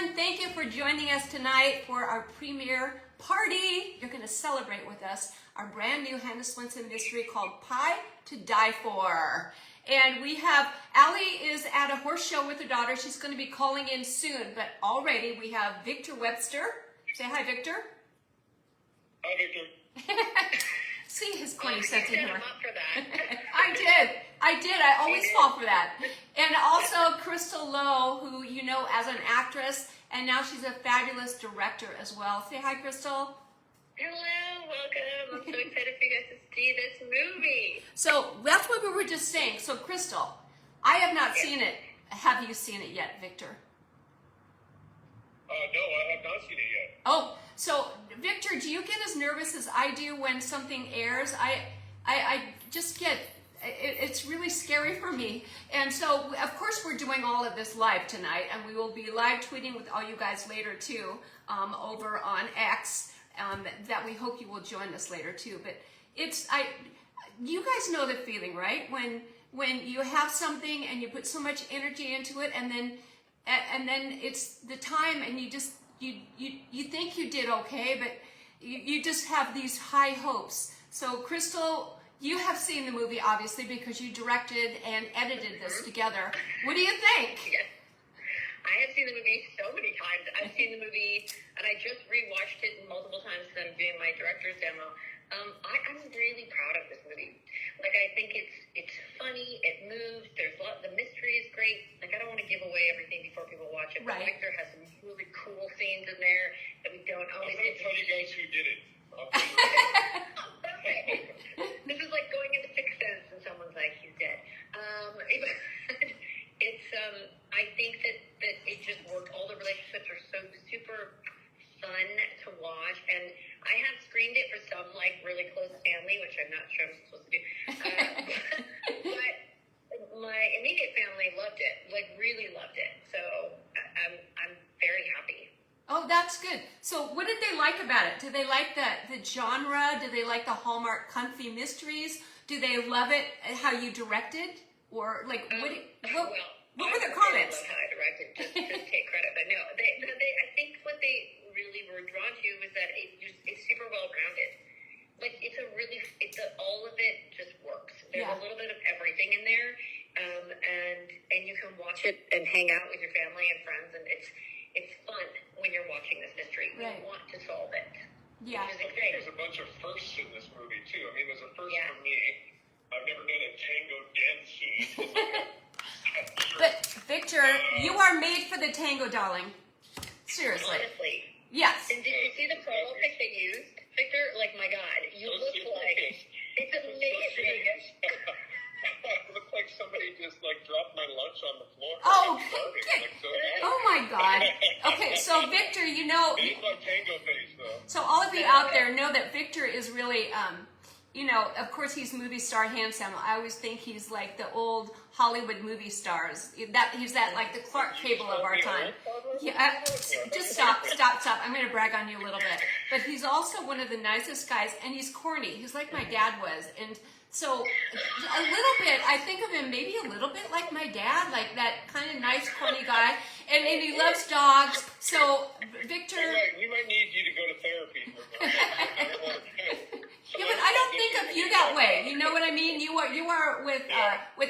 everyone. Thank you for joining us tonight for our premiere party. You're going to celebrate with us our brand new Hannah SWENSEN mystery called Pie to Die For. And we have, Allie is at a horse show with her daughter. She's going to be calling in soon, but already we have Victor Webster. Say hi, Victor. Hi, Victor. See his corny sense of humor. Up for that. I did. I always fall for that. And also Crystal Lowe, who you know as an actress, and now she's a fabulous director as well. Say hi, Crystal. Hello, welcome. I'm so excited for you guys to see this movie. So that's what we were just saying. So Crystal, I have not seen it. Have you seen it yet, Victor? No, I have not seen it yet. Oh, so Victor, do you get as nervous as I do when something airs? I just get, it's really scary for me. And so, of course, we're doing all of this live tonight, and we will be live tweeting with all you guys later too, over on X. That we hope you will join us later too. But you guys know the feeling, right? When you have something and you put so much energy into it, and then it's the time, and you think you did okay, but you just have these high hopes. So Crystal, you have seen the movie obviously because you directed and edited this together. What do you think? Yes. I have seen the movie so many times. I've seen the movie, and I just rewatched it multiple times because I'm doing my director's demo. I'm really proud of this movie. Like, I think it's funny, it moves, the mystery is great. Like, I don't want to give away everything before people watch it, but Right. Victor has some really cool scenes in there that we don't always I'm going to tell you guys who did it. Okay. This is like going into Sixth Sense and someone's like, he's dead. I think that it just worked. All the relationships are so super fun to watch, and I have screened it for some like really close family, which I'm not sure I'm supposed to do. But my immediate family loved it, like really loved it. So I'm very happy. Oh, that's good. So what did they like about it? Do they like the genre? Do they like the Hallmark comfy mysteries? Do they love it how you directed? Or like what were their comments? I love how I directed, just take credit, but no, I think what they really were drawn to was that it's super well rounded. Like all of it just works. There's a little bit of everything in there, and you can watch it and hang out with your family and friends, and it's fun when you're watching this mystery. You want to solve it. Yeah. Which is I think exciting. there's a bunch of firsts in this movie too. I mean, there's a first Yeah. for me. I've never done a tango dance scene. But Victor, you are made for the tango, darling. Seriously. Honestly. Yes. And did you see the promo pic they used? Victor, like, my God, you look like, it's amazing. It looked like somebody just like dropped my lunch on the floor. Oh, Like, oh my God. Okay, so Victor, you know, It is my tango face though. so all of you out there know that Victor is really, you know, of course he's movie star handsome. I always think he's like the old Hollywood movie stars. He's that like the Clark Cable of our time. Yeah, just stop. I'm going to brag on you a little bit. But he's also one of the nicest guys, and he's corny. He's like my dad was. And so a little bit, I think of him maybe a little bit like my dad, like that kind of nice, corny guy. And he loves dogs. So Victor... We might need you to go to therapy. Yeah, but I don't think of you that way. You know what I mean? You are with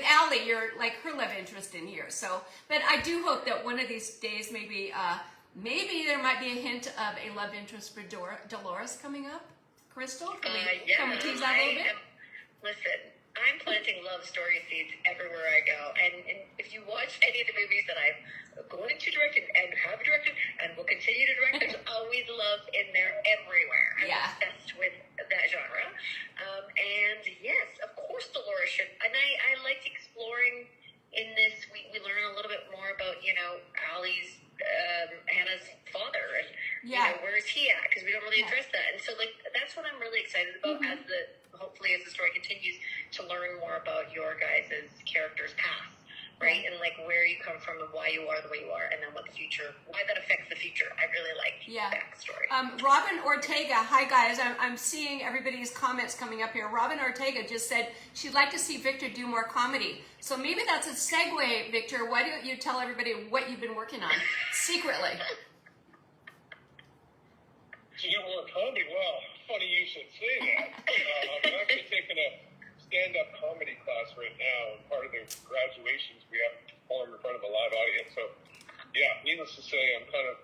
Allie. You're like her love interest in here. So, but I do hope that one of these days, maybe there might be a hint of a love interest for Dolores coming up. Crystal, can we tease that a little bit? Listen, I'm planting love story seeds everywhere I go, and if you watch any of the movies that I've going to direct and have directed and will continue to direct, there's always love in there everywhere. I'm obsessed with that genre. And yes, of course Dolores should. And I liked exploring in this. We learn a little bit more about, you know, Allie's, Hannah's father, and you know, where is he at? Because we don't really address that. And so, like, that's what I'm really excited about hopefully as the story continues, to learn more about your guys' characters' past. right? And like where you come from and why you are the way you are, and then what the future, why that affects the future. I really like backstory. Robin Ortega, hi guys. I'm seeing everybody's comments coming up here. Robin Ortega just said she'd like to see Victor do more comedy. So maybe that's a segue, Victor. Why don't you tell everybody what you've been working on secretly? To do more comedy? Well, funny you should say that. I'm actually taking a stand-up comedy class right now, and part of the graduations we have to perform in front of a live audience. So, yeah, needless to say, I'm kind of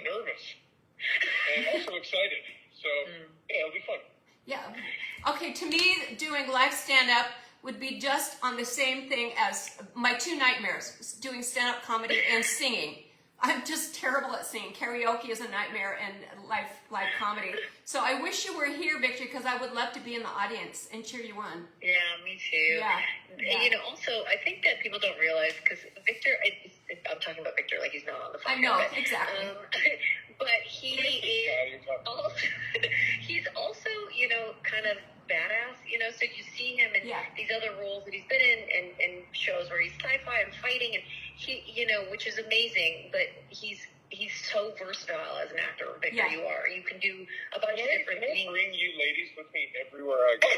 nervous and also excited. So, yeah, it'll be fun. Yeah. Okay, to me, doing live stand-up would be just on the same thing as my two nightmares, doing stand-up comedy and singing. I'm just terrible at singing. Karaoke is a nightmare, and live comedy. So I wish you were here, Victor, because I would love to be in the audience and cheer you on. Yeah, me too. Yeah. You know, also, I think that people don't realize, because Victor, I'm talking about Victor like he's not on the phone. I know, exactly. But he is also, he's also, you know, kind of badass, you know, so you see him in these other roles that he's been in, and shows where he's sci-fi and fighting, and he, you know, which is amazing, but he's so versatile as an actor, Victor, you are. You can do a bunch of different things. I bring you ladies with me everywhere I go.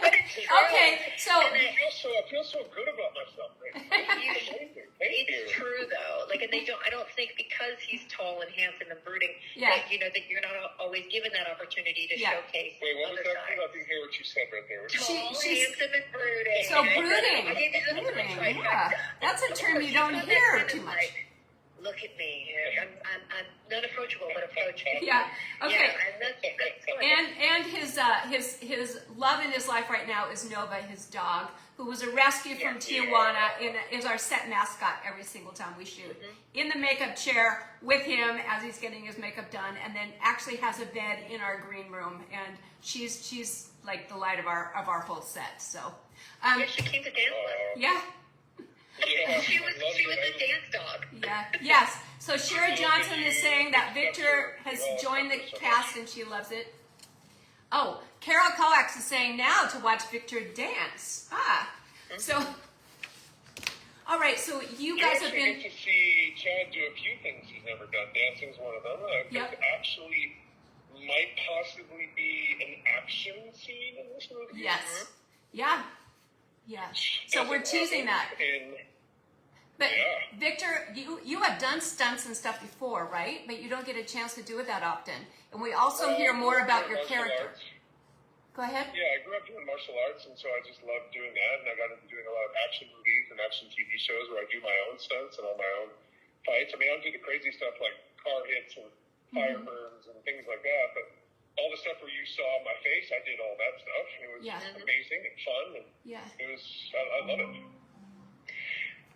But it's true. Okay, so... And I feel so good about myself. It's true, though. Like, and I don't think because he's tall and handsome and brooding, that, you know, that you're not always given that opportunity to showcase what was other that? I didn't hear what you said right there. Tall, handsome, and brooding. So brooding. I gave you the trifecta. That's a term you don't hear too much. Look at me. I'm not approachable, but approachable. Yeah. Okay. Yeah, and his love in his life right now is Nova, his dog, who was a rescue from Tijuana, is our set mascot every single time we shoot. In the makeup chair with him as he's getting his makeup done, and then actually has a bed in our green room, and she's like the light of our whole set. So. Yeah, she came to dance with us. Yeah. Yeah, she was the dance dog. Yeah. Yes. So Shara Johnson is saying that Victor has joined the cast and she loves it. Oh, Carol Coax is saying now to watch Victor dance. So. All right. So you guys have been. Get to see Chad do a few things he's never done. Dancing's one of them. I think actually might possibly be an action scene in this movie. Yes. Yeah. Yeah. So we're teasing that. But Victor, you have done stunts and stuff before, right? But you don't get a chance to do it that often. And we also hear more about your character. Go ahead. Yeah, I grew up doing martial arts, and so I just loved doing that. And I got into doing a lot of action movies and action TV shows where I do my own stunts and all my own fights. I mean, I don't do the crazy stuff like car hits or fire burns and things like that, but all the stuff where you saw my face, I did all that stuff. It was amazing and fun, and it was, I love it.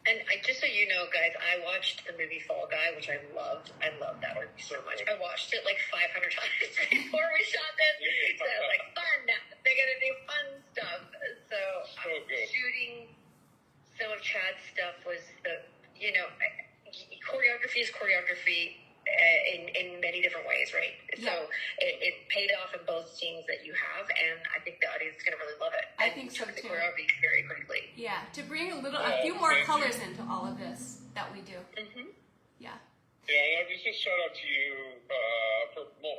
And just so you know, guys, I watched the movie Fall Guy, which I loved. I loved that movie so much. I watched it like 500 times before we shot this. So I was like, fun. They're going to do fun stuff. So shooting some of Chad's stuff was choreography is choreography. In many different ways, right? So it paid off in both scenes that you have, and I think the audience is going to really love it. I think so too. The choreography very quickly. Yeah, to bring a few more colors into all of this that we do. Yeah. Yeah, and just shout out to you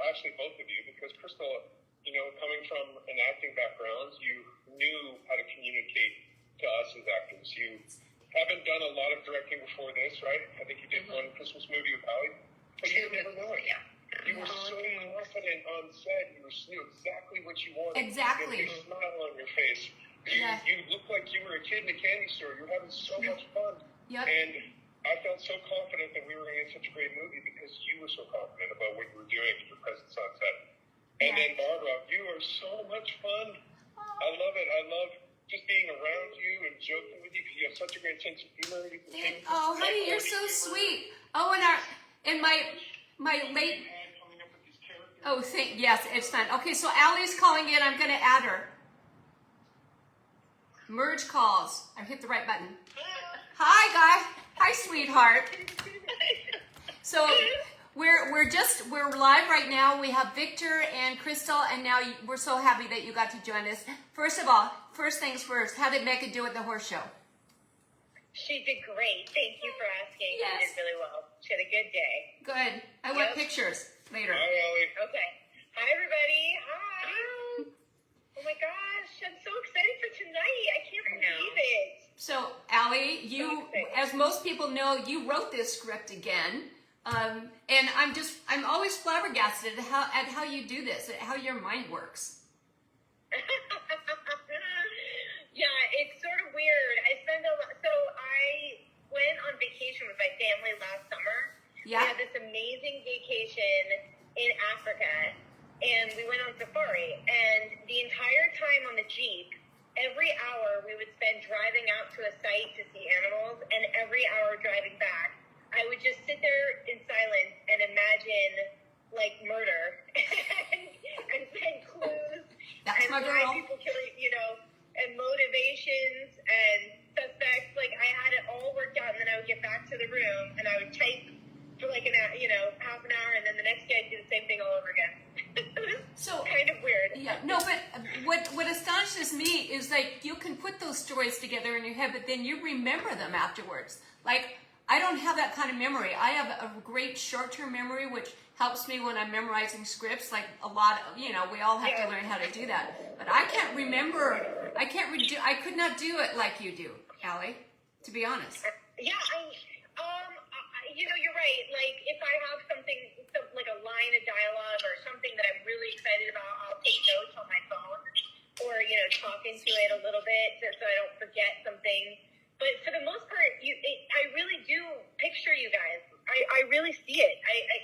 actually both of you, because Crystal, you know, coming from an acting background, you knew how to communicate to us as actors. You haven't done a lot of directing before this, right? I think you did one Christmas movie with Holly. But you never know it. You were so confident on set. You knew exactly what you wanted. Exactly. You had a smile on your face. You looked like you were a kid in a candy store. You were having so much fun. And I felt so confident that we were going to get such a great movie because you were so confident about what you were doing and your presence on set. And then Barbara, you are so much fun. I love it. I love just being around you and joking with you because you have such a great sense of humor. Oh, honey, you're so sweet. Oh, and my late. Oh, yes, it's fun. Okay, so Allie's calling in. I'm going to add her. Merge calls. I hit the right button. Hi, guy. Hi, sweetheart. So we're live right now. We have Victor and Crystal, and now we're so happy that you got to join us. First of all, first things first, how did Mecca do at the horse show? She did great. Thank you for asking. Yes. She did really well. She had a good day. Good. I want pictures later. Hi, Allie. Okay. Hi, everybody. Hi. Oh my gosh, I'm so excited for tonight. I can't believe it. So, Allie, you, as most people know, you wrote this script again. And I'm always flabbergasted at how you do this, at how your mind works. Yeah, it's sort of weird. So I went on vacation with my family last summer. Yeah. We had this amazing vacation in Africa, and we went on safari. And the entire time on the Jeep, every hour we would spend driving out to a site to see animals, and every hour driving back, I would just sit there in silence and imagine, like, murder and send clues. That's and my why girl. people killing, and motivations and suspects. Like, I had it all worked out, and then I would get back to the room and I would type for like half an hour, and then the next day I'd do the same thing all over again. It was So kind of weird. yeah, no, but what astonishes me is like you can put those stories together in your head, but then you remember them afterwards. Like I don't have that kind of memory. I have a great short-term memory, which helps me when I'm memorizing scripts. Like a lot, we all have to learn how to do that. But I can't remember. I could not do it like you do, Allie. To be honest. Yeah, you're right. Like, if I have something, like a line of dialogue or something that I'm really excited about, I'll take notes on my phone or, talk into it a little bit so I don't forget something. But for the most part, I really do picture you guys. I really see it.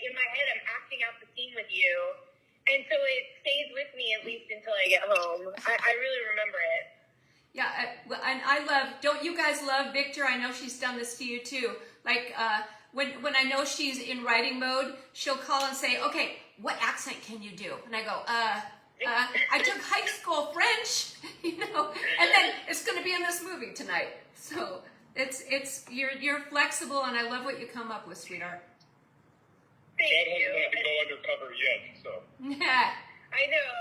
In my head, I'm acting out the scene with you. And so it stays with me at least until I get home. I really remember it. Yeah, and don't you guys love Victor? I know she's done this to you too. Like, when I know she's in writing mode, she'll call and say, okay, what accent can you do? And I go, I took high school French, and then it's going to be in this movie tonight. So you're flexible, and I love what you come up with, sweetheart. Thank God you. hasn't had to go undercover yet, so. Yeah. I know.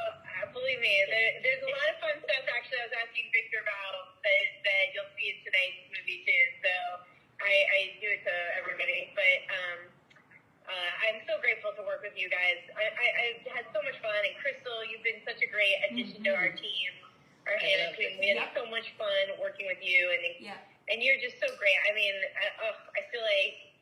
Believe me, there's a lot of fun stuff. Actually, I was asking Victor about that you'll see in tonight's movie too. So I do it to everybody, but I'm so grateful to work with you guys. I had so much fun, and Crystal, you've been such a great addition to our team, our Hangout team. We had so much fun working with you, and you're just so great. I mean, I feel like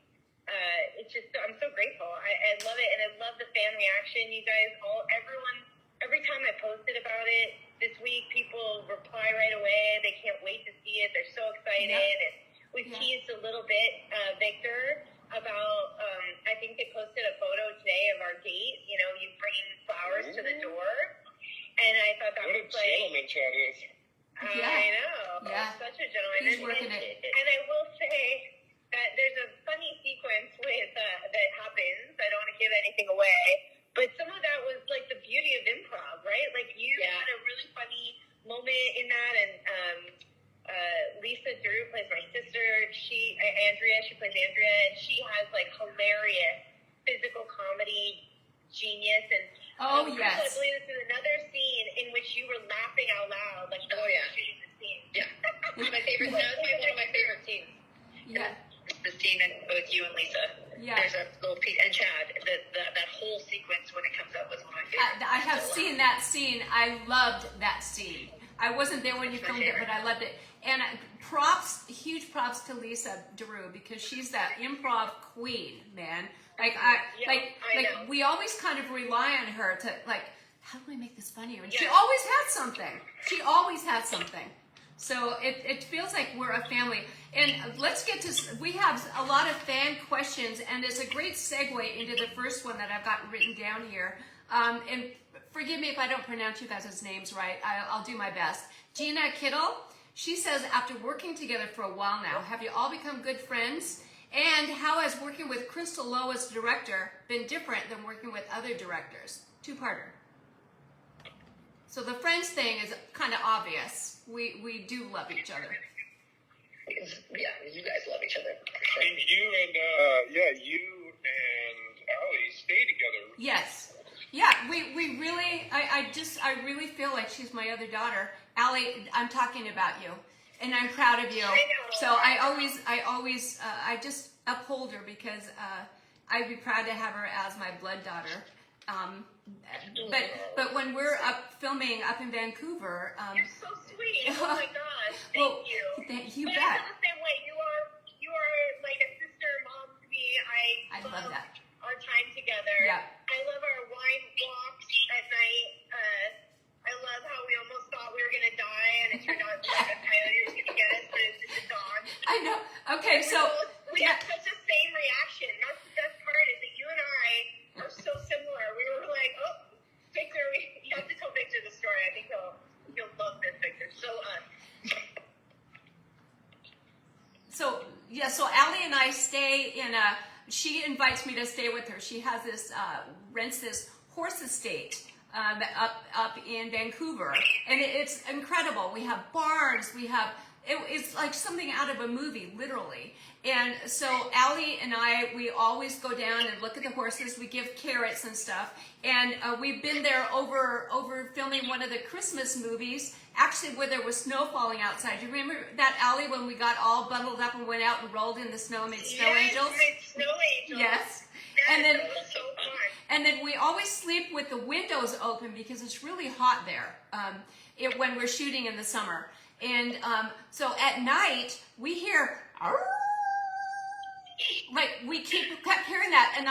it's just I'm so grateful. I love it, and I love the fan reaction. You guys, everyone. Every time I posted about it this week, people reply right away. They can't wait to see it. They're so excited. Yeah. And we've teased a little bit, Victor, about, I think they posted a photo today of our gate. You bringing flowers to the door. And I thought that was What a gentleman Chad is. I know. Yeah. Such a gentleman. He's working it. And I will say that there's a funny sequence that happens. I don't want to give anything away. But some of that was like the beauty of improv, right? Like you had a really funny moment in that, and Lisa Drew plays my sister. She plays Andrea, and she has like hilarious physical comedy genius. And I believe this is another scene in which you were laughing out loud, like shooting the scene. Yeah, one of my favorite. That was one of my favorite scenes. Yeah. The scene in both you and Lisa. Yeah. There's a little piece, and Chad, that whole sequence when it comes up was one of my favorites. I have seen that scene. I loved that scene. I wasn't there when you filmed it, but I loved it. And huge props to Lisa Drew, because she's that improv queen, man. Like we always kind of rely on her to how do we make this funnier? And she always had something. She always had something. So it feels like we're a family. And let's get to, we have a lot of fan questions, and it's a great segue into the first one that I've got written down here. And forgive me if I don't pronounce you guys' names right. I'll do my best. Gina Kittle, she says, after working together for a while now, have you all become good friends? And how has working with Crystal Lowe as director been different than working with other directors? Two-parter. So the friends thing is kind of obvious. We do love each other. Yeah, you guys love each other. I mean, you and Allie Yes. Yeah, we really, I really feel like she's my other daughter. Allie, I'm talking about you, and I'm proud of you. So I just uphold her because I'd be proud to have her as my blood daughter. But when we're up filming up in Vancouver, you're so sweet. Oh my gosh, well, thank you. You But bet. I feel the same way. You are like a sister, mom to me. I love that. Our time together. Yeah. I love our wine walks at night. I love how we almost thought we were gonna die, and it turned out like a coyote was gonna get us, but it's just a dog. I know. Okay, so We have such the same reaction. That's the best part is that you and I are so similar. We were like, oh, Victor, you have to tell Victor the story. I think he'll love this, Victor. So Allie and I stay in a. She invites me to stay with her. She has this rents this horse estate up in Vancouver, and it's incredible. We have barns. It's like something out of a movie, literally. And so Allie and we always go down and look at the horses. We give carrots and stuff. And we've been there over filming one of the Christmas movies, actually where there was snow falling outside. Do you remember that, Allie, when we got all bundled up and went out and rolled in the snow and made snow angels? Made snow angels. Yes. That was so fun. And then we always sleep with the windows open because it's really hot there when we're shooting in the summer. And so at night we hear, like we kept hearing that, and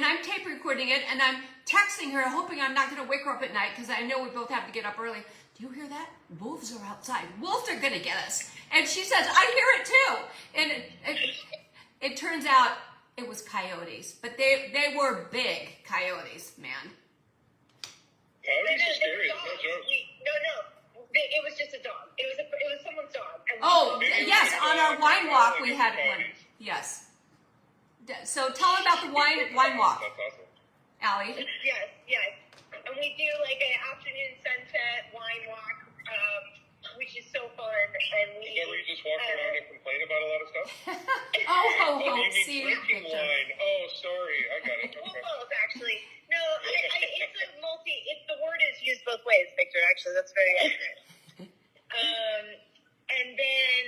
I'm tape recording it, and I'm texting her, hoping I'm not going to wake her up at night because I know we both have to get up early. Do you hear that? Wolves are outside. Wolves are going to get us. And she says, I hear it too. And it turns out it was coyotes, but they were big coyotes, man. Coyotes are scary. No. It was just a dog. It was someone's dog. Oh, yes, on our wine walk we had one. Yes. So tell them about the wine walk, That's awesome. Allie. Yes. And we do like an afternoon sunset wine walk, which is so fun. And Is that where you just walk around and complain about a lot of stuff? Oh, You mean see, drinking Victor. wine. Oh, sorry. I got it. well, Okay. both actually. No, the word is used both ways, Victor. Actually, that's very accurate. And then,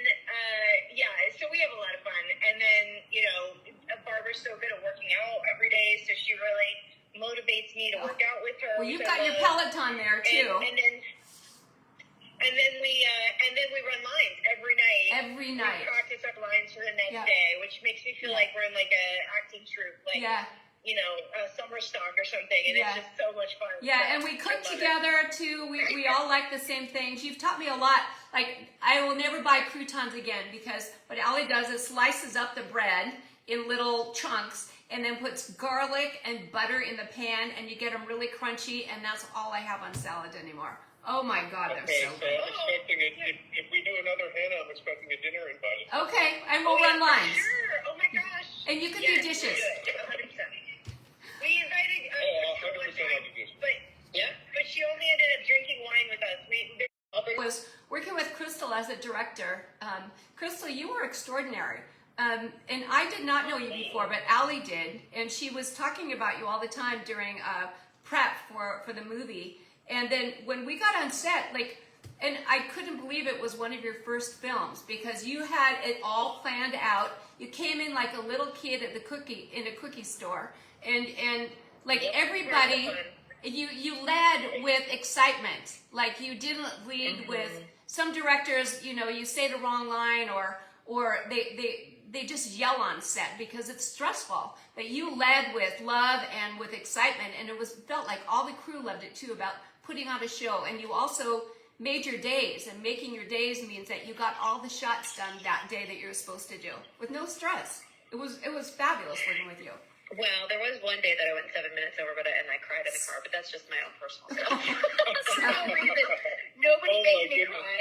so we have a lot of fun. And then, Barbara's so good at working out every day, so she really motivates me to work out with her. Well, you've got your Peloton there too. And then we run lines every night. Every night. We practice our lines for the next Yeah. day, which makes me feel like we're in like a acting troupe, like summer stock or something, and Yeah. it's just so much fun. Yeah, So and we cook I love together too. We all like the same things. You've taught me a lot. Like, I will never buy croutons again because what Allie does is slices up the bread in little chunks and then puts garlic and butter in the pan, and you get them really crunchy, and that's all I have on salad anymore. Oh my God, they're Okay, so so good. I'm expecting if we do another Hannah, I'm expecting a dinner invite. Okay, and we'll run lines. Sure. Oh my gosh. And you can Yes, do dishes. we do it, 100%. We invited Crystal 100% one time, I'll do dishes. but she only ended up drinking wine with us. Was working with Crystal as a director. Crystal, you were extraordinary. And I did not know you before, but Allie did. And she was talking about you all the time during prep for the movie. And then when we got on set, and I couldn't believe it was one of your first films because you had it all planned out. You came in like a little kid at in a cookie store. And everybody, you led with excitement. Like you didn't lead with some directors, you say the wrong line or they just yell on set because it's stressful. But you led with love and with excitement, and felt like all the crew loved it too about putting on a show. And you also made your days, and making your days means that you got all the shots done that day that you were supposed to do with no stress. It was fabulous working with you. Well, there was one day that I went 7 minutes over, and I cried in the car, but that's just my own personal stuff. For no reason. Nobody Oh made my me goodness. cry.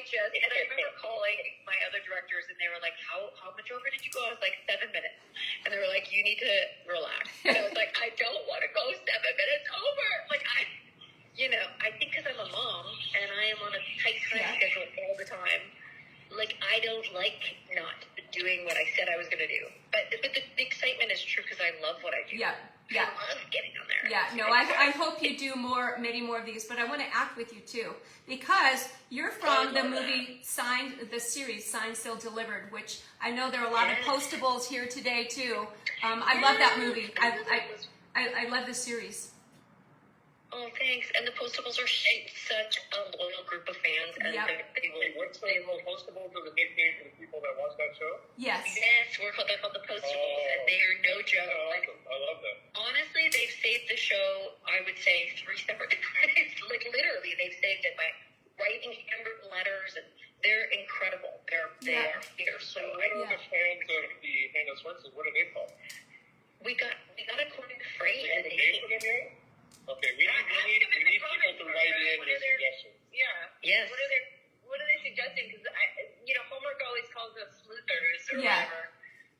And I remember calling my other directors, and they were like, how much over did you go? I was like, 7 minutes. And they were like, you need to relax. And I was like, I don't want to go 7 minutes over. I think because I'm a mom, and I am on a tight time schedule all the time, I don't like not doing what I said I was going to do. But the excitement is true because I love what I do. Yeah. I love getting on there. Yeah, no, I hope you do many more of these, but I want to act with you too, because you're from the movie the series Signed, Sealed, Delivered, which I know there are a lot of postables here today too. I love that movie. I love the series. Oh, thanks. And the Postables are such a loyal group of fans, and they will. What's the Postables are the nickname for the people that watch that show? Yes. Yes, they're called the Postables, and they are no joke. Awesome. I love that. Honestly, they've saved the show, I would say, 3 separate times. Like, literally, they've saved it by writing handwritten letters, and they're incredible. They are fierce. So what are the fans of the Hannah Swensen? What are they called? We got a coin phrase. Do you have a name for them yet? Okay, we need people to write in their suggestions. Yeah. Yes. What are they suggesting? Because Hallmark always calls us sleuthers or whatever.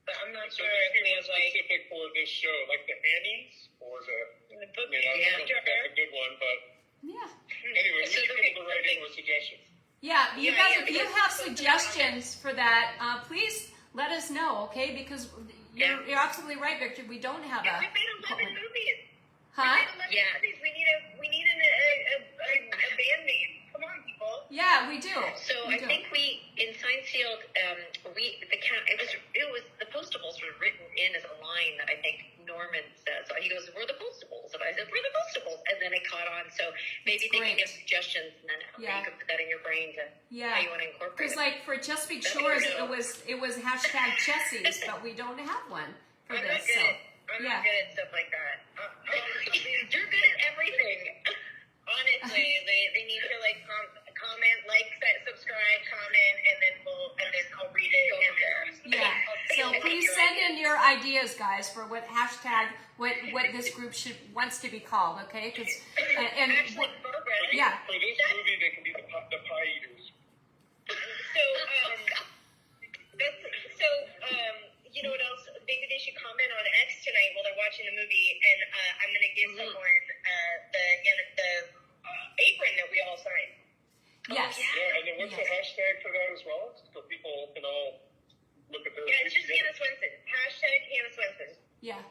But I'm not So sure these if people there's are specific for this show, like the Annies, or the book. that's a good one, but Yeah. anyway, we need people to write in with suggestions. Yeah, you guys, if you have suggestions for that, please let us know, okay? Because you're absolutely right, Victor. We don't have a. We made 11 movies. Huh? Yeah. We need a band name. Come on, people. Yeah, we do. So I think in Signed Sealed, it was the Postables were written in as a line that I think Norman says. So he goes, "We're the Postables," and I said, "We're the Postables," and then it caught on. So maybe they can give suggestions, and then you can put that in your brain to how you want to incorporate Because it. like for Chesapeake Shores, it was hashtag Chessies, but we don't have one for this. So I'm not good at stuff like that. You're good at everything. Honestly, they need to comment, subscribe, comment, and then I'll read it. yeah. So please send in your ideas, guys, for what hashtag what this group wants to be called. Okay? Because and For this movie, they can be the pie eaters. You know what else? Maybe they should comment on X tonight while they're watching the movie, and I'm going to give someone the apron that we all signed. yes. Yeah, and then what's the hashtag for that as well? So people can all look at their. Yeah, it's just Hannah Swensen. Hashtag Hannah Swensen. Yeah.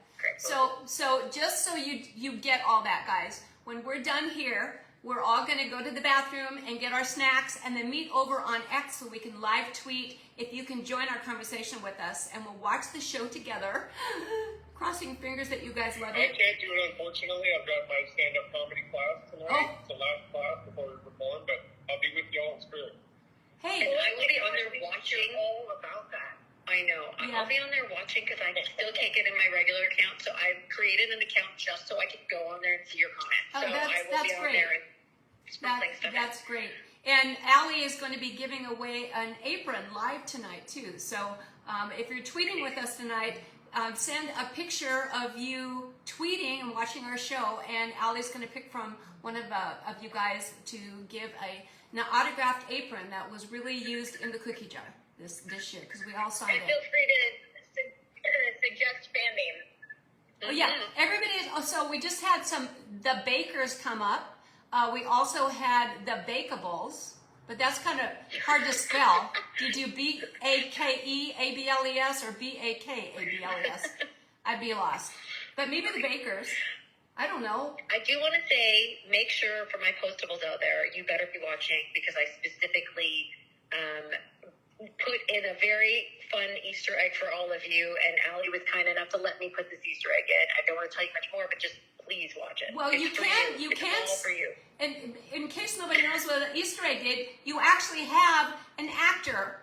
So just so you get all that, guys, when we're done here, we're all going to go to the bathroom and get our snacks and then meet over on X so we can live tweet if you can join our conversation with us, and we'll watch the show together. Crossing fingers that you guys love I it. can't do it, unfortunately. I've got my stand-up comedy class tonight. It's the last class before we perform, but I'll be with y'all in spirit. Hey, I will be on there watching. All about that. I know. I'll be on there watching because I still can't get in my regular account, so I've created an account just so I can go on there and see your comments. Oh, so I will be on great. there and sprinkling stuff. That's great. And Allie is going to be giving away an apron live tonight too. So if you're tweeting with us tonight, send a picture of you tweeting and watching our show, and Allie's going to pick from one of you guys to give an autographed apron that was really used in the cookie jar this year, because we all signed And it. feel free to suggest band names. Oh yeah, everybody. So we just had the bakers come up. We also had the bakables, but that's kind of hard to spell. Did you BAKEABLES or BAKABLES? I'd be lost. But maybe the bakers. I don't know. I do want to say, make sure for my postables out there, you better be watching because I specifically put in a very fun Easter egg for all of you, and Allie was kind enough to let me put this Easter egg in. I don't want to tell you much more, but just please watch it. Well, it's you for can. You You can. It's all for you. And in case nobody knows what an Easter egg did, you actually have an actor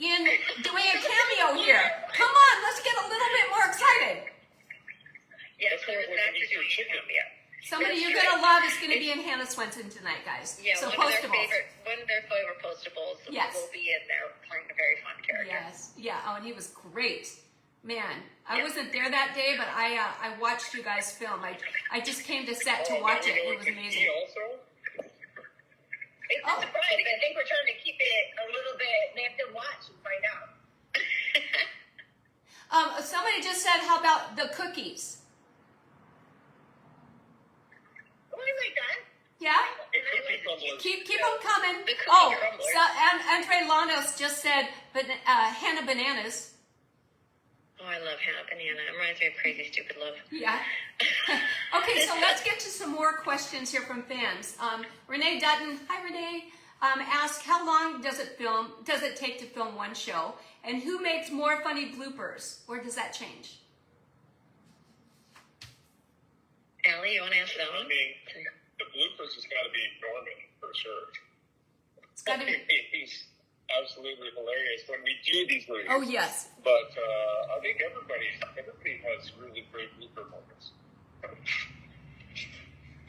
in doing a cameo here. Come on, let's get a little bit more excited. Yes, there's like an an actor Easter doing chicken. cameo. Somebody That's you're right. gonna love is gonna be in Hannah Swensen tonight, guys. Yeah, so one of postables. their favorite postables Yes. will be in there playing a very fun character. Yes, yeah. Oh, and he was great. Man, I wasn't there that day, but I watched you guys film. I just came to set to watch it. It was amazing. Also, It's a surprise. I think we're trying to keep it a little bit. They have to watch and find out. Somebody just said, "How about the cookies?" Oh, I like that. Yeah. the cookie crumblers. Keep them coming. coming. The cookie Oh, crumblers. so, Andre Lanos just said, but Hannah Bananas. Oh, I love Hannah Banana. It reminds me of Crazy Stupid Love. Yeah. Okay, so let's get to some more questions here from fans. Renee Dutton, hi Renee, asked how long does it take to film one show, and who makes more funny bloopers, or does that change? Allie, you want to answer that I one? mean, the bloopers has got to be Norman for sure. It's got to be. He's absolutely hilarious when we do these movies. Oh yes. But I think everybody has really great blooper moments.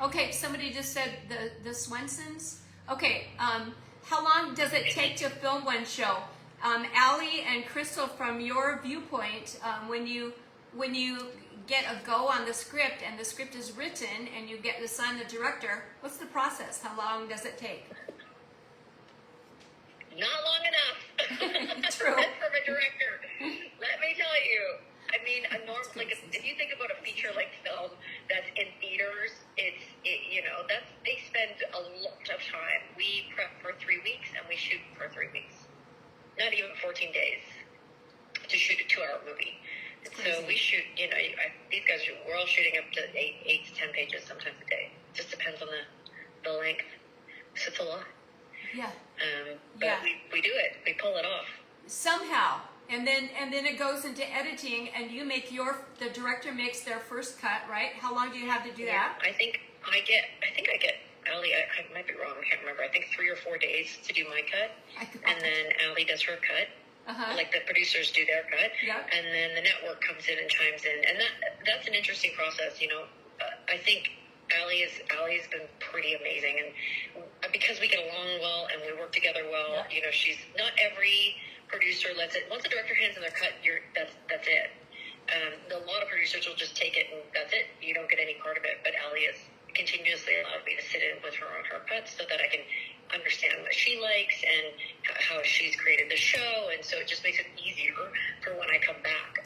Okay, somebody just said the Swensens. Okay, how long does it take to film one show? Allie and Crystal, from your viewpoint, when you get a go on the script and the script is written and you get to sign the director, what's the process? How long does it take? Not long enough. True. From a director. Let me tell you. I mean, a normal, like if you think about a feature-length film that's in theaters, they spend a lot of time. We prep for 3 weeks and we shoot for 3 weeks. Not even 14 days to shoot a 2-hour movie. So we shoot, these guys, we're all shooting up to 8 to 10 pages sometimes a day. Just depends on the length. So it's a lot. Yeah. But we do it. We pull it off. Somehow. And then it goes into editing, and the director makes their first cut, right? How long do you have to do that? I think I get, Allie, I might be wrong, I can't remember. I think 3 or 4 days to do my cut. And then Allie does her cut. Like the producers do their cut. Yep. And then the network comes in and chimes in. And that's an interesting process, I think Allie's been pretty amazing, and because we get along well and we work together well, she's not every producer lets it. Once the director hands in their cut, that's it. A lot of producers will just take it and that's it. You don't get any part of it. But Allie has continuously allowed me to sit in with her on her cuts so that I can understand what she likes and how she's created the show, and so it just makes it easier for when I come back.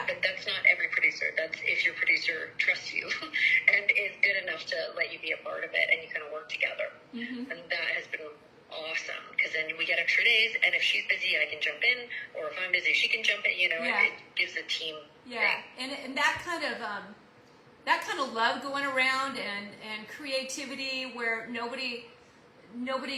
But that's not every producer. That's if your producer trusts you and is good enough to let you be a part of it and you kind of work together. And that has been awesome, because then we get extra days, and if she's busy I can jump in, or if I'm busy she can jump in, it gives the team and that kind of love going around and creativity where nobody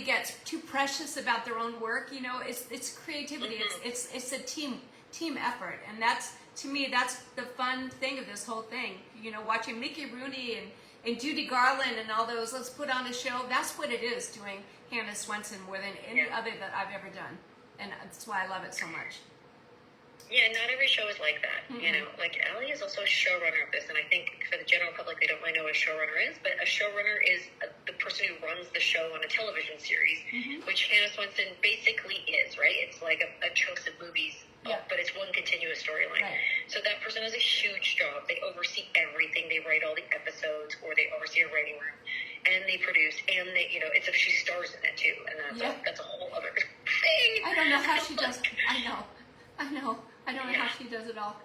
gets too precious about their own work. It's creativity. It's a team effort, and that's, to me, that's the fun thing of this whole thing. Watching Mickey Rooney and Judy Garland and all those, let's put on a show. That's what it is, doing Hannah Swensen more than any other that I've ever done, and that's why I love it so much. Yeah, not every show is like that. Like Allie is also a showrunner of this, and I think for the general public, they don't really know what a showrunner is, but a showrunner is the person who runs the show on a television series, which Hannah Swensen basically is, right? It's like a chunks of movies, but it's one continuous storyline. Right. So that person has a huge job. They oversee everything. They write all the episodes, or they oversee a writing room, and they produce, and they, it's if she stars in it too, and that's a whole other thing. I don't know how she does it. I know. I don't know how she does it all.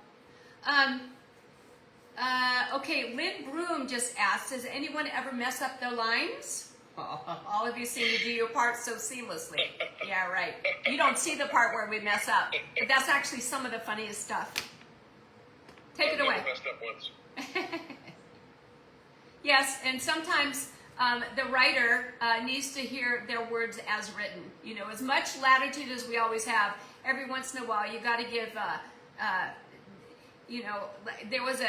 Okay, Lynn Broom just asked, does anyone ever mess up their lines? All of you seem to do your part so seamlessly. Yeah, right. You don't see the part where we mess up, but that's actually some of the funniest stuff. Take it away. I've messed up once. Yes, and sometimes the writer needs to hear their words as written. As much latitude as we always have, every once in a while you got to give, there was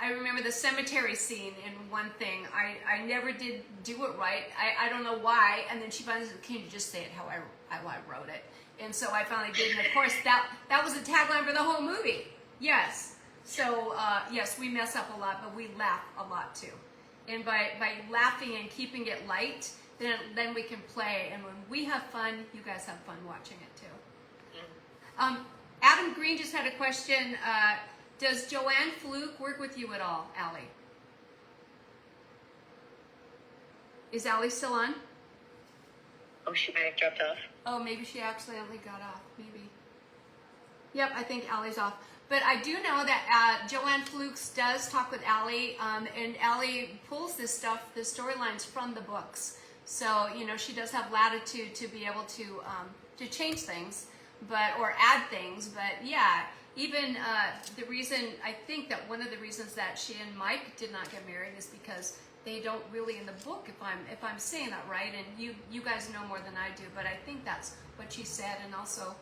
I remember the cemetery scene in one thing. I never did do it right. I don't know why. And then she finally said, can you just say it how I wrote it? And so I finally did. And of course, that was the tagline for the whole movie. Yes. So, yes, we mess up a lot, but we laugh a lot too. And by laughing and keeping it light, then we can play. And when we have fun, you guys have fun watching it too. Adam Green just had a question. Does Joanne Fluke work with you at all, Allie? Is Allie still on? Oh, she might have dropped off. Oh, maybe she accidentally got off. Maybe. Yep, I think Allie's off. But I do know that Joanne Flukes does talk with Allie, and Allie pulls this stuff, the storylines from the books. So, she does have latitude to be able to change things, or add things. But yeah, even the reason, I think that one of the reasons that she and Mike did not get married is because they don't really in the book, if I'm saying that right, and you guys know more than I do, but I think that's what she said. And also,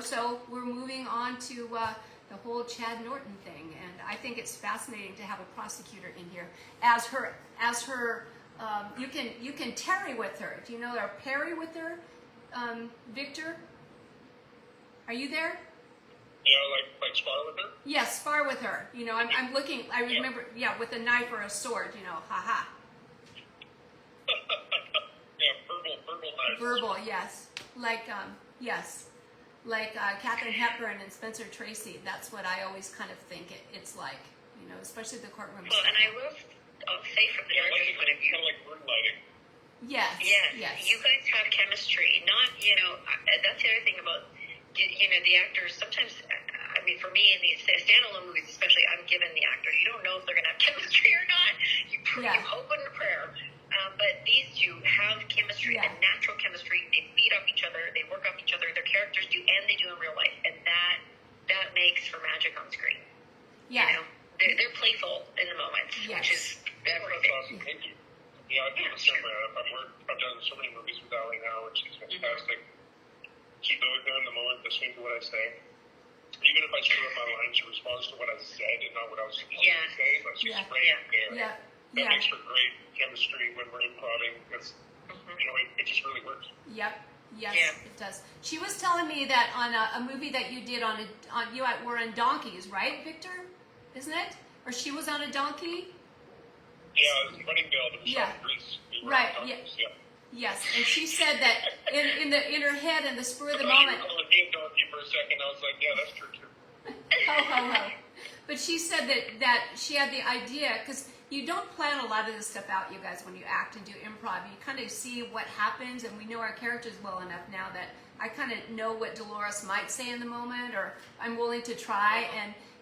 so we're moving on to the whole Chad Norton thing, and I think it's fascinating to have a prosecutor in here as her. You can tarry with her. Do you know or parry with her, Victor? Are you there? Yeah, like spar with her? Yes, spar with her. I'm looking, I remember, with a knife or a sword, haha. Yeah, verbal knives. Verbal, yes. Like Katharine Hepburn and Spencer Tracy. That's what I always kind of think it's like, especially the courtroom. Well, and I will say from the director's point of view. Kind of like word lighting. Yes. You guys have chemistry. Not, that's the other thing about, the actors. Sometimes, I mean, for me in these standalone movies, especially, I'm given the actor. You don't know if they're going to have chemistry or not. You hope and prayer. But these two have chemistry and natural chemistry. They feed off each other. They work off each other. Their characters do, and they do in real life. And that makes for magic on screen. Yeah. They're playful in the moments, which is everything. That's awesome. Thank you. Yeah, I feel the same way. I've done so many movies with Ali now, and she's fantastic. She's always there in the moment, listening to what I say. Even if I screw up my line, she responds to what I said and not what I was supposed to say. But she's right there. That makes for great chemistry when we're improvising because, it just really works. Yep. Yes, it does. She was telling me that on a movie that you did were on donkeys, right, Victor? Isn't it? Or she was on a donkey? Yeah, it was Running Bill, but it was shot in Greece. Right, Yes, and she said that in her head, in the spur of the moment. I was being donkey for a second. I was like, yeah, that's true too. Ho. But she said that she had the idea, because you don't plan a lot of this stuff out, you guys, when you act and do improv. You kind of see what happens, and we know our characters well enough now that I kind of know what Dolores might say in the moment, or I'm willing to try.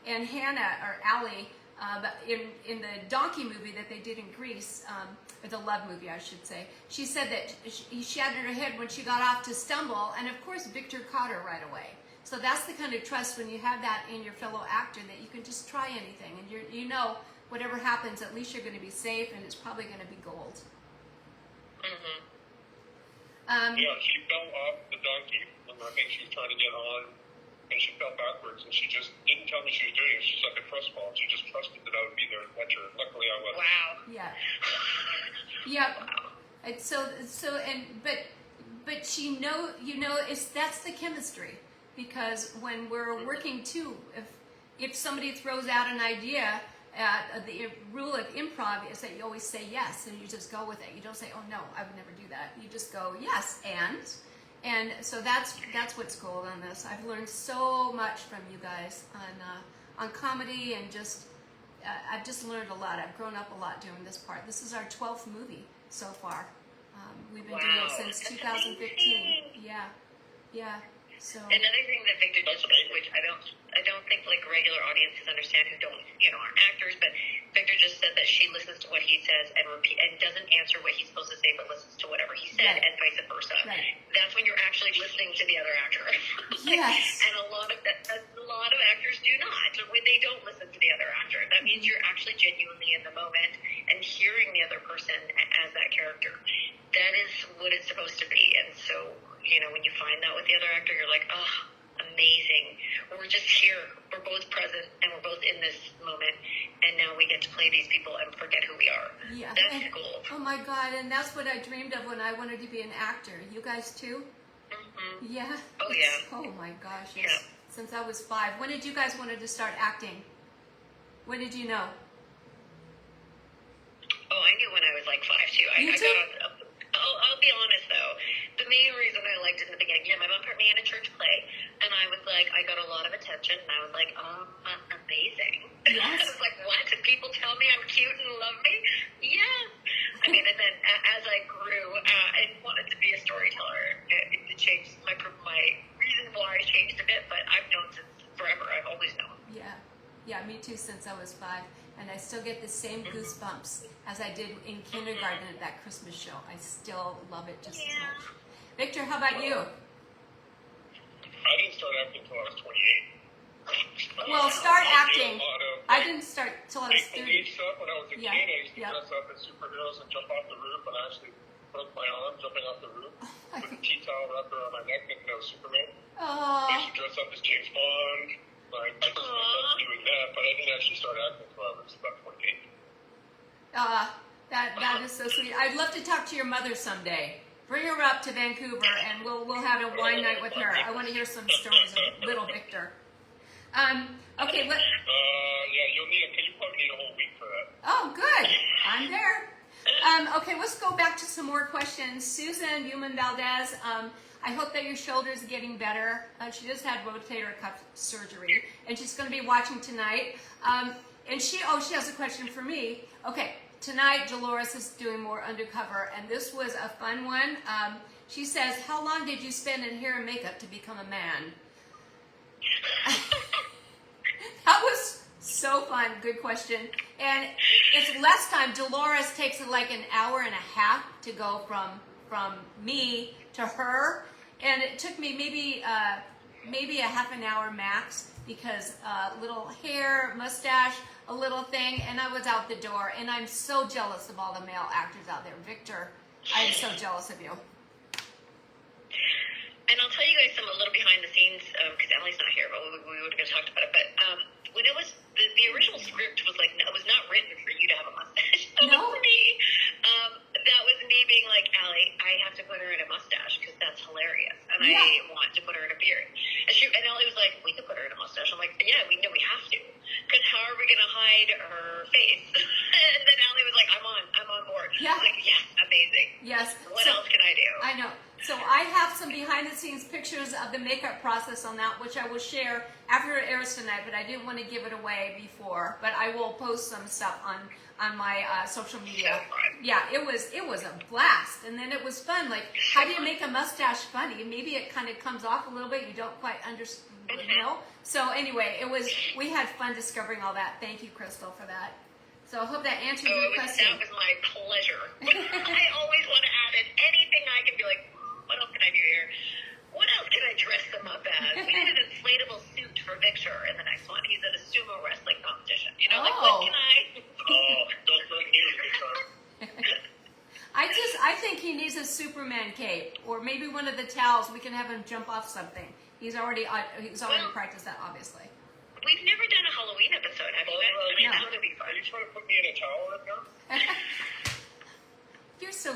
And Hannah, or Allie, in the donkey movie that they did in Greece, or the love movie, I should say, she said that she had in her head when she got off to stumble, and of course Victor caught her right away. So that's the kind of trust when you have that in your fellow actor, that you can just try anything, and whatever happens, at least you're going to be safe, and it's probably going to be gold. She fell off the donkey when I think she was trying to get on, and she fell backwards, and she just didn't tell me she was doing it. She's like a trust fall. She just trusted that I would be there and catch her. Luckily, I was. Wow. Yeah. And but she that's the chemistry, because when we're working too, if somebody throws out an idea, the rule of improv is that you always say yes, and you just go with it. You don't say, oh no, I would never do that. You just go yes, and so that's what's gold on this. I've learned so much from you guys on comedy, and I've just learned a lot. I've grown up a lot doing this part. This is our 12th movie so far. We've been doing it since 2015. Yeah. So another thing that Victor does, which I don't think like regular audiences understand who aren't actors, but Victor just said that she listens to what he says and doesn't answer what he's supposed to say, but listens to whatever he said, and vice versa. Right. That's when you're actually listening to the other actor. Yes. And a lot of actors do not. When they don't listen to the other actor, that means you're actually genuinely in the moment and hearing the other person as that character. That is what it's supposed to be. And so, when you find that with the other actor, you're like, oh, amazing. We're just here. We're both present, and we're both in this moment. And now we get to play these people and forget who we are. Yeah. That's cool. Oh my God, and that's what I dreamed of when I wanted to be an actor. You guys too? Mm-hmm. Yeah? Oh, yeah. Oh my gosh, yes. Yeah. Since I was 5. When did you guys want to start acting? When did you know? Oh, I knew when I was like 5 too. I got on. I'll be honest though. The main reason I liked it in the beginning, my mom put me in a church play, and I was like, I got a lot of attention, and I was like, oh, amazing. Yes. I was like, what? Did people tell me I'm cute and love me? Yes. I mean, and then as I grew, I wanted to be a storyteller. It changed my reason why changed a bit, but I've known since forever. I've always known. Yeah, me too, since I was 5. and I still get the same goosebumps as I did in kindergarten at that Christmas show. I still love it just as much. Victor, how about you? I didn't start acting until I was 28. Well, start acting. I I didn't start till I was 30. stuff when I was a Yeah, kid. I used to yeah. dress up as superheroes and jump off the roof, and I actually broke my arm jumping off the roof with a tea towel wrapped around my neck, thinking I was Superman. I Oh, used to dress up as James Bond. I just loved doing that, but I didn't actually start acting until I was about 28. that is so sweet. I'd love to talk to your mother someday. Bring her up to Vancouver, and we'll have a wine night with her. I want to hear some stories of little Victor. Okay, Yeah, you'll probably need a whole week for that. oh, good. I'm there. Okay, let's go back to some more questions. Susan Human Valdez, I hope that your shoulder's getting better. She just had rotator cuff surgery, and she's going to be watching tonight. And she has a question for me. Okay, tonight Dolores is doing more undercover, and this was a fun one. She says, how long did you spend in hair and makeup to become a man? That was so fun. Good question. And it's less time. Dolores takes like an hour and a half to go from me to her, and it took me maybe a half an hour max, because little hair, mustache, a little thing, and I was out the door. And I'm so jealous of all the male actors out there. Victor, I'm so jealous of you. And I'll tell you guys some a little behind the scenes, because Emily's not here, but we would have talked about it. But when it was, the original script was like, it was not written for you to have a mustache. That No. was for me. That was me being like, Allie, I have to put her in a mustache because that's hilarious. And Yeah. I want to put her in a beard. And Ellie was like, we could put her in a mustache. I'm like, yeah, we know we have to. Because how are we going to hide her face? And then Allie was like, I'm on board. Yeah. I was like, yes, amazing. Yes. What So- else can I do? I know. So I have some behind the scenes pictures of the makeup process on that, which I will share after it airs tonight, but I didn't want to give it away before. But I will post some stuff on my social media. So fun. Yeah, it was a blast. And then it was fun. Like, how do you make a mustache funny? Maybe it kind of comes off a little bit. You don't quite understand, So anyway, we had fun discovering all that. Thank you, Crystal, for that. So I hope that answered your question. That was my pleasure. I always want to add in anything I can be like, what else can I do here? What else can I dress them up as? We did an inflatable suit for Victor in the next one. He's at a sumo wrestling competition. You know, like, what can I? Oh, don't bring me to the I think he needs a Superman cape, or maybe one of the towels. We can have him jump off something. He's already practiced that, obviously. We've never done a Halloween episode, have you guys? I mean, No. that would be fun. Are you trying to put me in a towel right now? You're so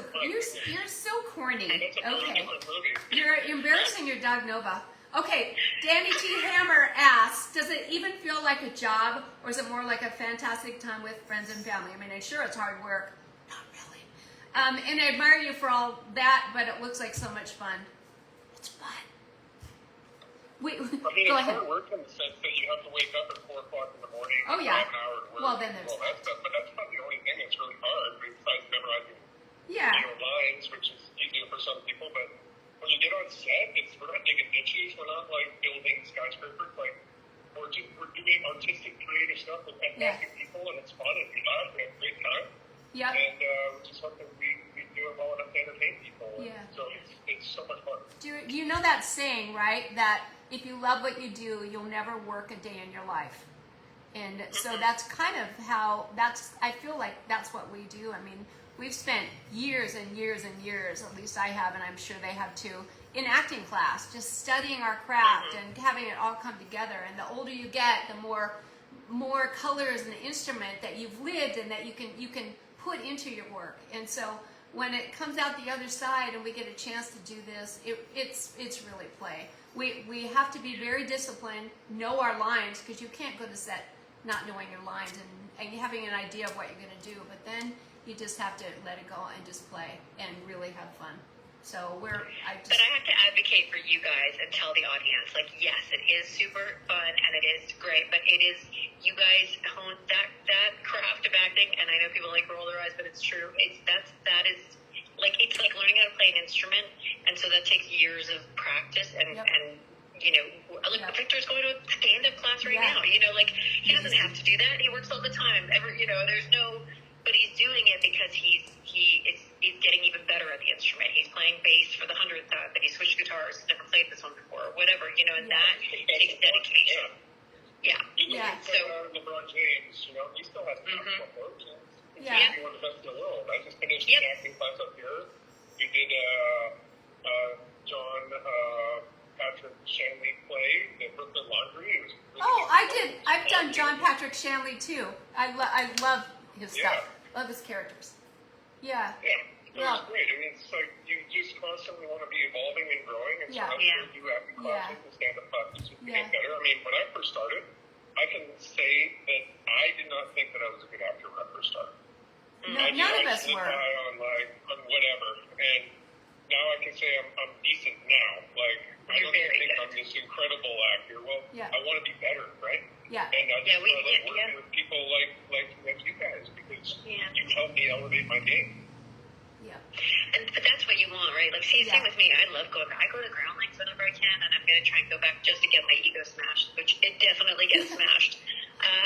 corny. That's a very Okay. different movie. You're embarrassing your dog Nova. Okay, Danny T. Hammer asks, does it even feel like a job, or is it more like a fantastic time with friends and family? I mean, I'm sure it's hard work. Not really. And I admire you for all that, but it looks like so much fun. It's fun. I mean, Go it's ahead. hard work in the sense that you have to wake up at 4 o'clock in the morning. Oh, yeah. Drive an hour to work. Well, then there's all that stuff. But that's not the only thing that's really hard, besides memorizing Yeah. lines, which is easier for some people. But when you get on set, we're not digging ditches. We're not like building skyscrapers. Like we're doing artistic, creative stuff with fantastic people, and it's fun and we laugh and have a great time. Yep. And we just hope that we do it well enough to entertain people. Yeah. So it's so much fun. Do you know that saying, right? That if you love what you do, you'll never work a day in your life. And so that's kind of I feel like that's what we do. I mean, we've spent years and years and years, at least I have, and I'm sure they have too, in acting class, just studying our craft and having it all come together. And the older you get, the more colors and instrument that you've lived and that you can put into your work. And so when it comes out the other side and we get a chance to do this, it's really play. We have to be very disciplined, know our lines, because you can't go to set not knowing your lines and having an idea of what you're going to do. But then you just have to let it go and just play and really have fun. So But I have to advocate for you guys and tell the audience, like, yes, it is super fun and it is great, but it is, you guys hone that craft of acting, and I know people like roll their eyes, but it's true. That is like, it's like learning how to play an instrument, and so that takes years of practice and you know, like Victor's going to a stand-up class right now. You know, like He doesn't have to do that. He works all the time. There's no, but he's doing it because he's getting even better at the instrument. He's playing bass for the 100th time, but he switched guitars, never played this one before, or whatever, and that takes dedication. Yeah. So LeBron James, he still has to work. He's one of the best in the world. I just finished an acting class up here. We did John Patrick Shanley play, the Brooklyn Laundry. It was really I did. I've done John Patrick Shanley too. I love his stuff. Love his characters. Yeah. It was great. I mean, it's like you just constantly want to be evolving and growing, and so how do you acting classes and stand-up classes to get better? I mean, when I first started, I can say that I did not think that I was a good actor when I first started. None of us were. On whatever, and now I can say I'm decent now. Like, I don't even think I'm this incredible actor. Well, I want to be better, right? Yeah. And I just love working with people like you guys, because you help me elevate my game. Yeah. But that's what you want, right? Like, same with me. I love going. I go to ground lengths whenever I can, and I'm going to try and go back just to get my ego smashed, which it definitely gets smashed.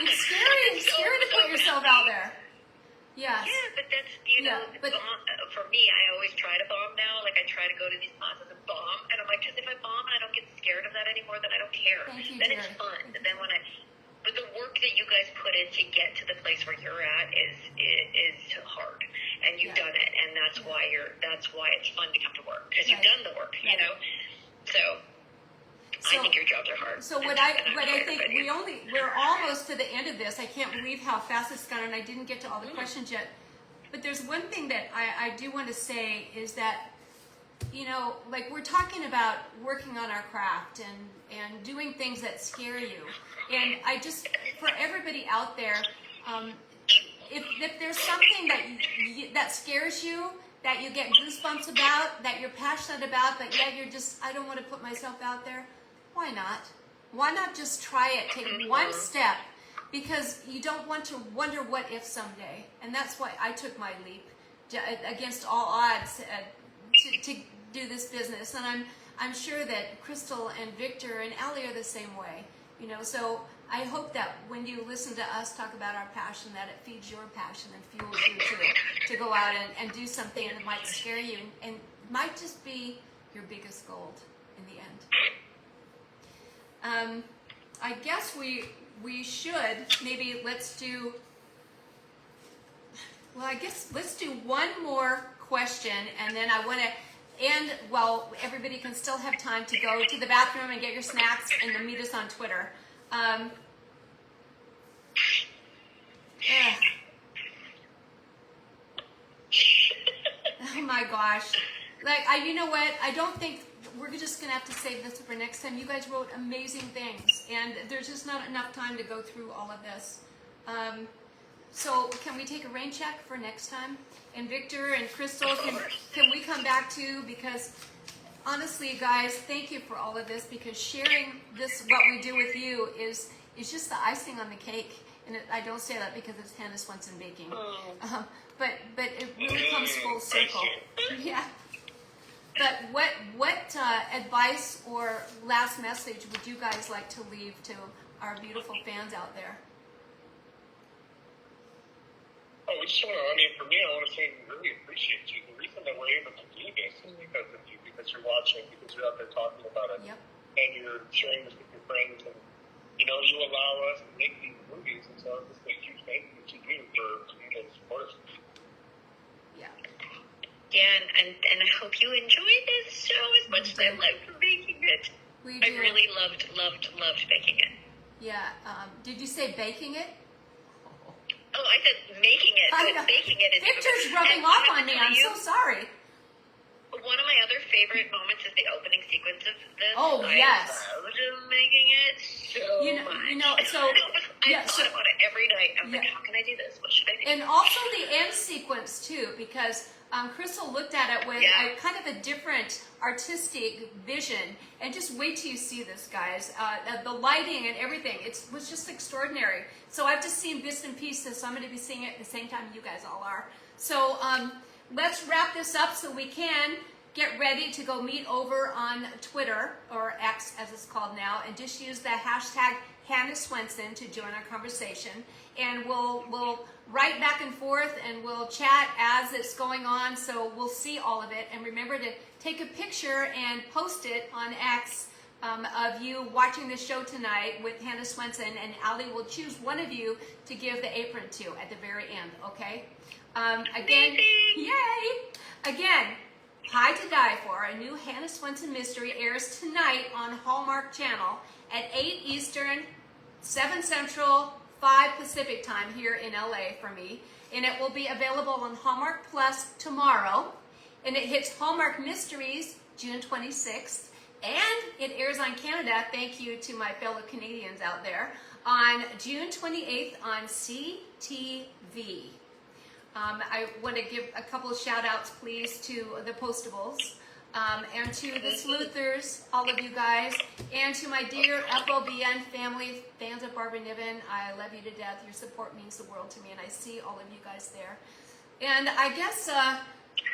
It's scary. It's scary to put yourself out there. Yes. Yeah, but that's, for me, I always try to bomb now. Like, I try to go to these classes and bomb. And I'm like, because if I bomb and I don't get scared of that anymore, then I don't care. Then it's fun. And then but the work that you guys put in to get to the place where you're at is hard. And you've done it. And that's why it's fun to come to work. Because you've done the work, So I think your jobs are hard. So I think we're almost to the end of this. I can't believe how fast it's gone, and I didn't get to all the questions yet. But there's one thing that I do want to say is that, like, we're talking about working on our craft and doing things that scare you. And I just, for everybody out there, if there's something that scares you, that you get goosebumps about, that you're passionate about, but yet you're just, I don't want to put myself out there, why not? Why not just try it? Take one step, because you don't want to wonder what if someday. And that's why I took my leap against all odds to do this business. And I'm sure that Crystal and Victor and Allie are the same way. So I hope that when you listen to us talk about our passion, that it feeds your passion and fuels you to go out and do something that might scare you and might just be your biggest gold in the end. I guess we should maybe let's do one more question, and then I want to end while everybody can still have time to go to the bathroom and get your snacks and then meet us on Twitter. Oh my gosh. Like, you know what? I don't think we're just going to have to save this for next time. You guys wrote amazing things, and there's just not enough time to go through all of this. So can we take a rain check for next time? And Victor and Crystal, can we come back too? Because honestly, guys, thank you for all of this, because sharing what we do with you is just the icing on the cake. And I don't say that because it's Hannah Swensen baking. But it really comes full circle. Yeah. But what advice or last message would you guys like to leave to our beautiful fans out there? Oh, we just want to, for me, I want to say we really appreciate you. The reason that we're able to do this is because of you, because you're watching, because you're out there talking about it, and you're sharing this with your friends, and, you allow us to make these movies, and so it's just a huge thank you to you for being support us. Yeah, and I hope you enjoyed this show as much as I loved making it. We do. I really loved making it. Yeah. Did you say baking it? Oh, I said making it, but baking it is... Victor's rubbing off on me. I'm so sorry. One of my other favorite moments is the opening sequence of this. Oh, yes. I loved making it so much. I thought about it every night. I was like, how can I do this? What should I do? And also the end sequence, too, because Crystal looked at it with a kind of a different artistic vision. And just wait till you see this, guys. The lighting and everything, it was just extraordinary. So I've just seen bits and pieces, so I'm going to be seeing it at the same time you guys all are. So let's wrap this up so we can. get ready to go meet over on Twitter, or X as it's called now, and just use the hashtag Hannah Swensen to join our conversation. And we'll write back and forth, and we'll chat as it's going on, so we'll see all of it. And remember to take a picture and post it on X of you watching the show tonight with Hannah Swensen, and Allie will choose one of you to give the apron to at the very end, okay? Again, yay! Again, High to Die For, a new Hannah Swensen mystery, airs tonight on Hallmark Channel at 8 Eastern, 7 Central, 5 Pacific time here in LA for me. And it will be available on Hallmark Plus tomorrow. And it hits Hallmark Mysteries June 26th. And it airs on Canada, thank you to my fellow Canadians out there, on June 28th on CTV. I want to give a couple of shout outs, please, to the Postables, and to the Sleuthers, all of you guys, and to my dear FOBN family, fans of Barbara Niven. I love you to death. Your support means the world to me, and I see all of you guys there. And I guess,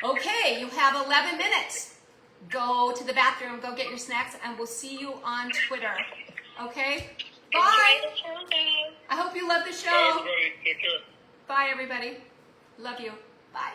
okay, you have 11 minutes. Go to the bathroom, go get your snacks, and we'll see you on Twitter. Okay? Bye! I hope you love the show. Bye, everybody. Take care. Bye, everybody. Love you. Bye.